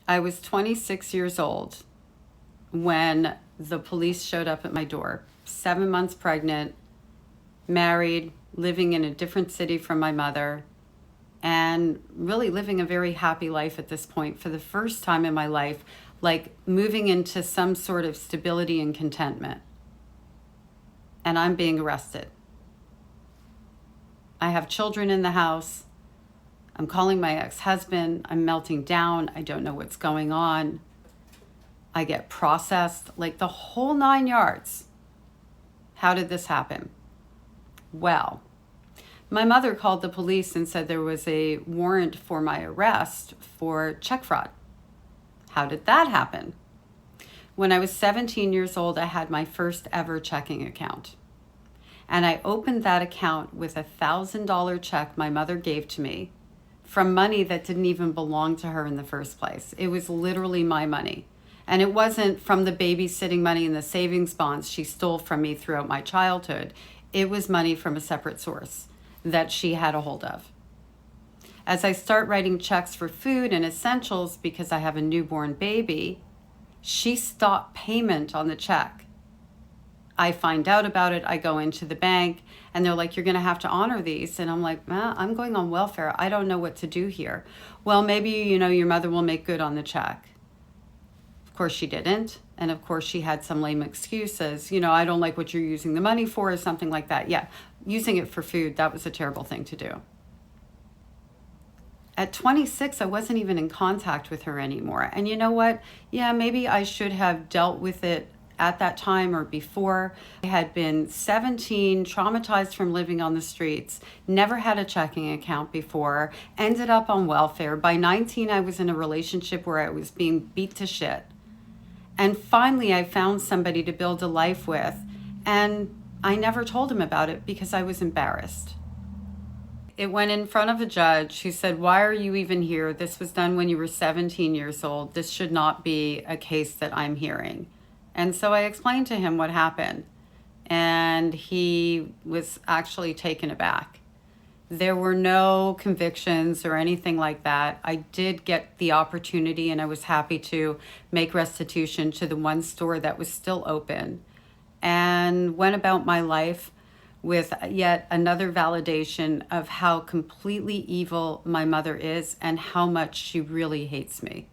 I was 26 years old when the police showed up at my door. 7 months pregnant, married, living in a different city from my mother, and really living a very happy life at this point for the first time in my life, like moving into some sort of stability and contentment. And I'm being arrested. I have children in the house. I'm calling my ex-husband. I'm melting down. I don't know what's going on. I get processed, like the whole 9 yards. How did this happen? Well, my mother called the police and said there was a warrant for my arrest for check fraud. How did that happen? When I was 17 years old, I had my first ever checking account. And I opened that account with a $1,000 check my mother gave to me from money that didn't even belong to her in the first place. It was literally my money. And it wasn't from the babysitting money and the savings bonds she stole from me throughout my childhood. It was money from a separate source that she had a hold of. As I start writing checks for food and essentials because I have a newborn baby, she stopped payment on the check. I find out about it. I go into the bank and they're like, you're going to have to honor these. And I'm like, I'm going on welfare. I don't know what to do here. Well, maybe, your mother will make good on the check. Of course she didn't. And of course she had some lame excuses. I don't like what you're using the money for, or something like that. Yeah, using it for food, that was a terrible thing to do. At 26, I wasn't even in contact with her anymore. And you know what? Yeah, maybe I should have dealt with it at that time or before. I had been 17, traumatized from living on the streets, never had a checking account before, ended up on welfare. By 19, I was in a relationship where I was being beat to shit. And finally, I found somebody to build a life with, and I never told him about it because I was embarrassed. It went in front of a judge who said, why are you even here? This was done when you were 17 years old. This should not be a case that I'm hearing. And so I explained to him what happened, and he was actually taken aback. There were no convictions or anything like that. I did get the opportunity, and I was happy to make restitution to the one store that was still open, and went about my life with yet another validation of how completely evil my mother is and how much she really hates me.